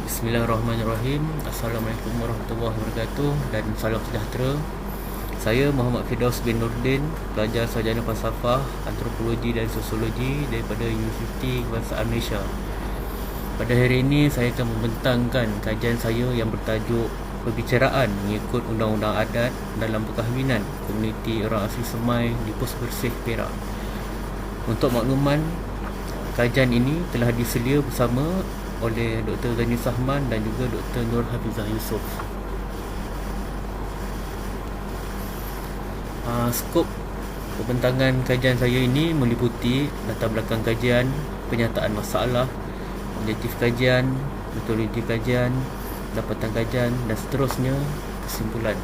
Bismillahirrahmanirrahim. Assalamualaikum warahmatullahi wabarakatuh dan salam sejahtera. Saya Muhammad Firdaus bin Nurdin, pelajar sarjana falsafah, antropologi dan sosiologi daripada Universiti Kebangsaan Malaysia. Pada hari ini saya akan membentangkan kajian saya yang bertajuk Perbicaraan mengikut Undang-Undang Adat dalam Perkahwinan Komuniti Orang Asli Semai di Pos Bersih Perak. Untuk makluman, kajian ini telah diselia bersama oleh Dr. Ghani Sahman dan juga Dr. Nur Hafizah Yusof. Skop pembentangan kajian saya ini meliputi latar belakang kajian, penyataan masalah, objektif kajian, metodologi kajian, dapatan kajian dan seterusnya kesimpulan.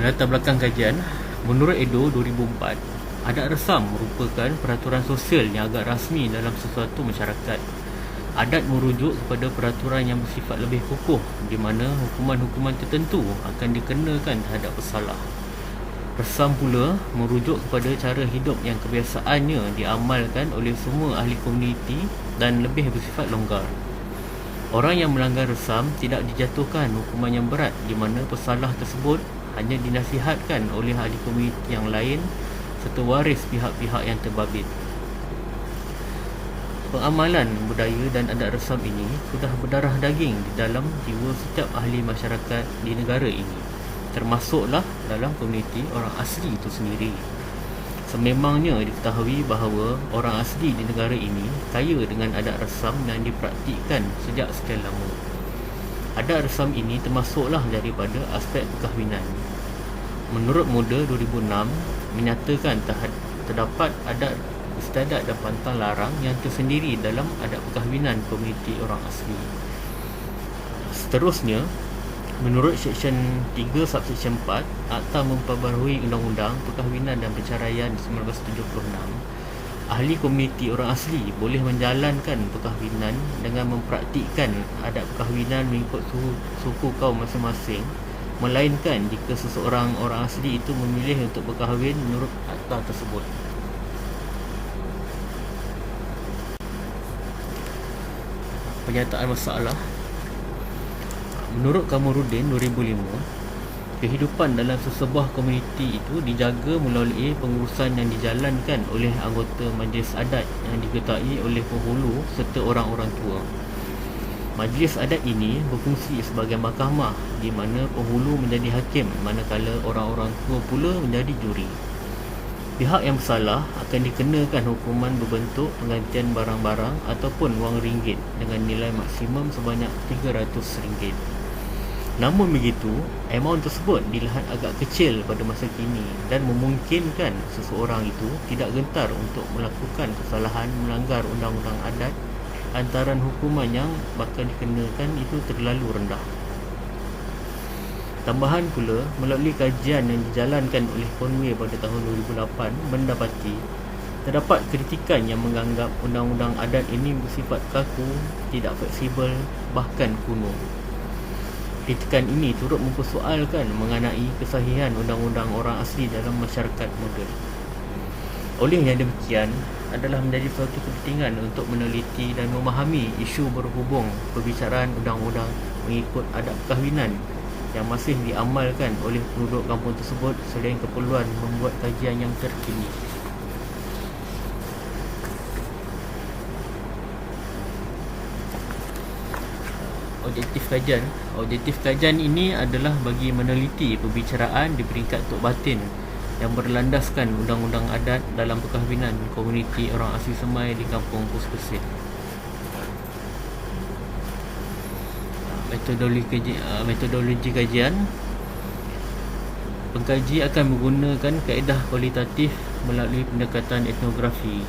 Latar belakang kajian, menurut Edo 2004, adat resam merupakan peraturan sosial yang agak rasmi dalam sesuatu masyarakat. Adat merujuk kepada peraturan yang bersifat lebih kukuh, di mana hukuman-hukuman tertentu akan dikenakan terhadap pesalah. Resam pula merujuk kepada cara hidup yang kebiasaannya diamalkan oleh semua ahli komuniti dan lebih bersifat longgar. Orang yang melanggar resam tidak dijatuhkan hukuman yang berat, di mana pesalah tersebut hanya dinasihatkan oleh ahli komuniti yang lain serta waris pihak-pihak yang terbabit. Pengamalan budaya dan adat resam ini sudah berdarah daging di dalam jiwa setiap ahli masyarakat di negara ini, termasuklah dalam komuniti orang asli itu sendiri. Sememangnya diketahui bahawa orang asli di negara ini kaya dengan adat resam yang dipraktikkan sejak sekian lama. Adat resam ini termasuklah daripada aspek perkahwinan. Menurut Muda 2006, menyatakan terdapat adat istiadat dan pantang larang yang tersendiri dalam adat perkahwinan komuniti orang asli. Seterusnya, menurut Seksyen 3 Subseksyen 4 Akta Memperbaharui Undang-Undang Perkahwinan dan Perceraian 1976, ahli komuniti orang asli boleh menjalankan perkahwinan dengan mempraktikkan adat perkahwinan mengikut suku kaum masing-masing, melainkan jika seseorang orang asli itu memilih untuk berkahwin menurut akta tersebut. Penyataan masalah, menurut Kamarudin 2005, kehidupan dalam sesebuah komuniti itu dijaga melalui pengurusan yang dijalankan oleh anggota majlis adat yang digetai oleh penghulu serta orang-orang tua. Majlis adat ini berfungsi sebagai mahkamah di mana penghulu menjadi hakim manakala orang-orang tua pula menjadi juri. Pihak yang bersalah akan dikenakan hukuman berbentuk penggantian barang-barang ataupun wang ringgit dengan nilai maksimum sebanyak RM300. Namun begitu, amaun tersebut dilihat agak kecil pada masa kini dan memungkinkan seseorang itu tidak gentar untuk melakukan kesalahan melanggar undang-undang adat antaran hukuman yang bakal dikenakan itu terlalu rendah. Tambahan pula, melalui kajian yang dijalankan oleh Conway pada tahun 2008 mendapati terdapat kritikan yang menganggap undang-undang adat ini bersifat kaku, tidak fleksibel, bahkan kuno. Kritikan ini turut mempersoalkan mengenai kesahihan undang-undang orang asli dalam masyarakat moden. Oleh yang demikian, adalah menjadi suatu kepentingan untuk meneliti dan memahami isu berhubung perbicaraan undang-undang mengikut adat perkahwinan yang masih diamalkan oleh penduduk kampung tersebut selain keperluan membuat kajian yang terkini. Objektif kajian ini adalah bagi meneliti perbicaraan di peringkat tok batin yang berlandaskan undang-undang adat dalam perkahwinan komuniti orang asli Semai di kampung Pos Bersih. Metodologi kajian, pengkaji akan menggunakan kaedah kualitatif melalui pendekatan etnografi.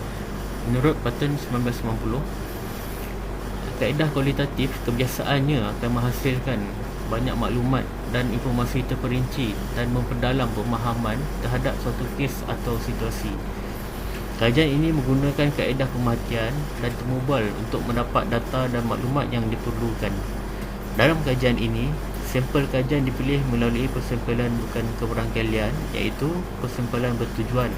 Menurut pattern 1990, kaedah kualitatif kebiasaannya akan menghasilkan banyak maklumat dan informasi terperinci dan memperdalam pemahaman terhadap suatu kes atau situasi. Kajian ini menggunakan kaedah pemerhatian dan temubal untuk mendapat data dan maklumat yang diperlukan. Dalam kajian ini, sampel kajian dipilih melalui persempelan bukan keberangkalian, iaitu persempelan bertujuan.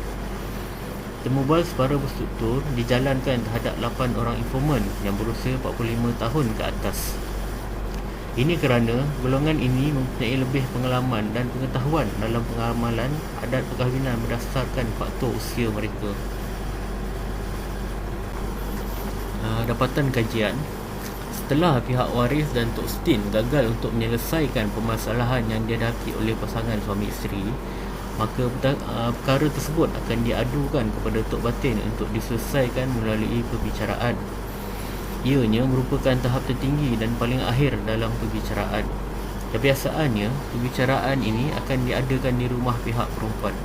Temubal separa berstruktur dijalankan terhadap 8 orang informan yang berusia 45 tahun ke atas. Ini kerana golongan ini mempunyai lebih pengalaman dan pengetahuan dalam pengamalan adat perkahwinan berdasarkan faktor usia mereka. Dapatan kajian: setelah pihak waris dan Tok Stin gagal untuk menyelesaikan permasalahan yang dihadapi oleh pasangan suami isteri, maka perkara tersebut akan diadukan kepada Tok Batin untuk diselesaikan melalui perbicaraan. Ianya merupakan tahap tertinggi dan paling akhir dalam perbicaraan. Kebiasaannya, perbicaraan ini akan diadakan di rumah pihak perempuan.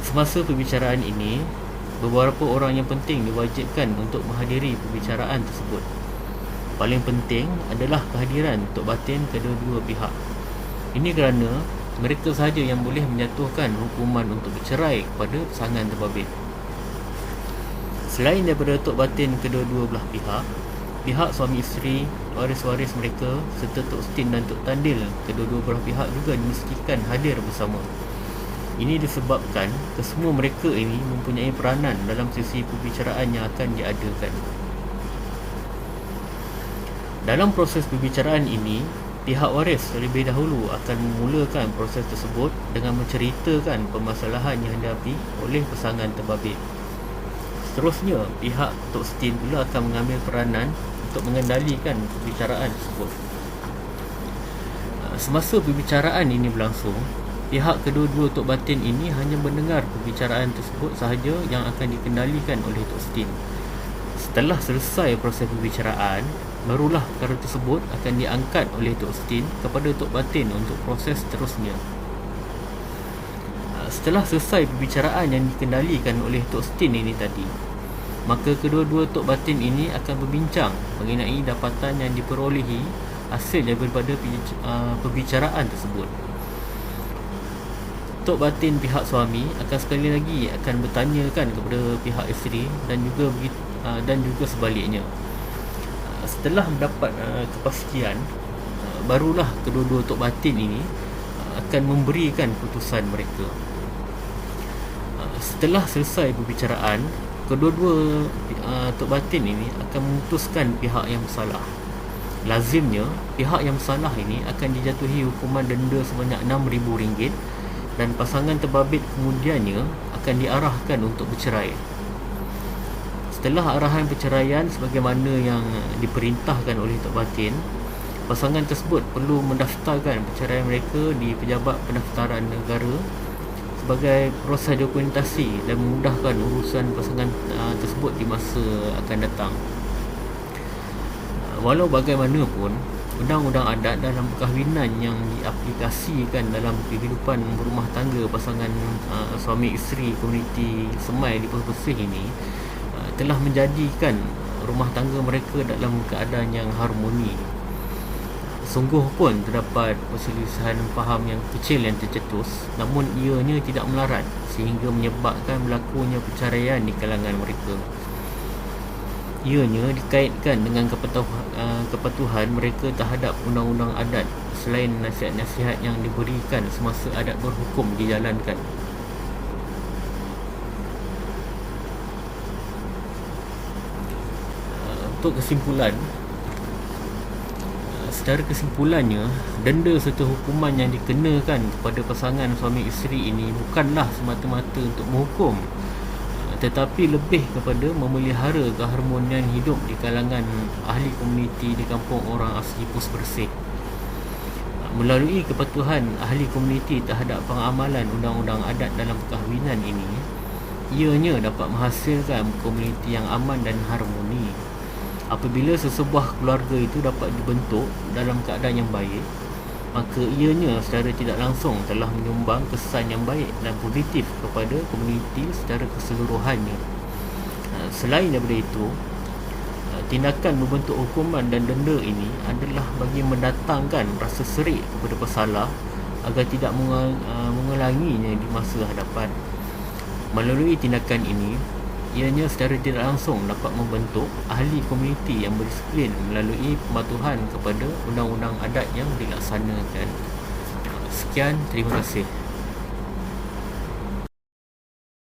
Semasa perbicaraan ini, beberapa orang yang penting diwajibkan untuk menghadiri perbicaraan tersebut. Paling penting adalah kehadiran Tok Batin kedua-dua pihak. Ini kerana mereka sahaja yang boleh menjatuhkan hukuman untuk bercerai kepada pasangan terbabit. Selain daripada Tok Batin kedua-dua belah pihak, pihak suami isteri, waris-waris mereka serta Tok Stin dan Tok Tandil kedua-dua belah pihak juga dimestikan hadir bersama. Ini disebabkan kesemua mereka ini mempunyai peranan dalam sesi perbicaraan yang akan diadakan. Dalam proses perbicaraan ini, pihak waris terlebih dahulu akan memulakan proses tersebut dengan menceritakan permasalahan yang dihadapi oleh pasangan terbabit. Seterusnya, pihak Tok Stin pula akan mengambil peranan untuk mengendalikan perbicaraan tersebut. Semasa perbicaraan ini berlangsung, pihak kedua-dua Tok Batin ini hanya mendengar perbicaraan tersebut sahaja yang akan dikendalikan oleh Tok Stin. Setelah selesai proses perbicaraan, barulah perkara tersebut akan diangkat oleh Tok Stin kepada Tok Batin untuk proses seterusnya. Setelah selesai perbicaraan yang dikendalikan oleh Tok Stin ini tadi, maka kedua-dua Tok Batin ini akan berbincang mengenai dapatan yang diperolehi hasil daripada perbicaraan tersebut. Tok Batin pihak suami akan sekali lagi akan bertanyakan kepada pihak isteri dan juga sebaliknya. Setelah mendapat kepastian, barulah kedua-dua Tok Batin ini akan memberikan putusan mereka. Setelah selesai perbicaraan, kedua-dua Tok Batin ini akan memutuskan pihak yang bersalah. Lazimnya, pihak yang bersalah ini akan dijatuhi hukuman denda sebanyak RM6,000 dan pasangan terbabit kemudiannya akan diarahkan untuk bercerai. Setelah arahan perceraian sebagaimana yang diperintahkan oleh Tok Batin, pasangan tersebut perlu mendaftarkan perceraian mereka di Pejabat Pendaftaran Negara sebagai proses dokumentasi dan memudahkan urusan pasangan tersebut di masa akan datang. Walau bagaimanapun, undang-undang adat dalam perkahwinan yang diaplikasikan dalam kehidupan berumah tangga pasangan suami isteri komuniti Semai di Persih ini telah menjadikan rumah tangga mereka dalam keadaan yang harmoni. Sungguh pun terdapat perselisihan faham yang kecil yang tercetus, namun ianya tidak melarat sehingga menyebabkan berlakunya perceraian di kalangan mereka. Ianya dikaitkan dengan kepatuhan mereka terhadap undang-undang adat selain nasihat-nasihat yang diberikan semasa adat berhukum dijalankan. Untuk kesimpulan, secara kesimpulannya, denda serta hukuman yang dikenakan kepada pasangan suami isteri ini bukanlah semata-mata untuk menghukum, tetapi lebih kepada memelihara keharmonian hidup di kalangan ahli komuniti di kampung orang asli Pus Bersih. Melalui kepatuhan ahli komuniti terhadap pengamalan undang-undang adat dalam perkahwinan ini, ianya dapat menghasilkan komuniti yang aman dan harmoni. Apabila sesebuah keluarga itu dapat dibentuk dalam keadaan yang baik, maka ianya secara tidak langsung telah menyumbang kesan yang baik dan positif kepada komuniti secara keseluruhannya. Selain daripada itu, tindakan membentuk hukuman dan denda ini adalah bagi mendatangkan rasa serik kepada pesalah agar tidak mengulanginya di masa hadapan. Melalui tindakan ini, ianya secara tidak langsung dapat membentuk ahli komuniti yang berdisiplin melalui pematuhan kepada undang-undang adat yang dilaksanakan. Sekian, terima kasih.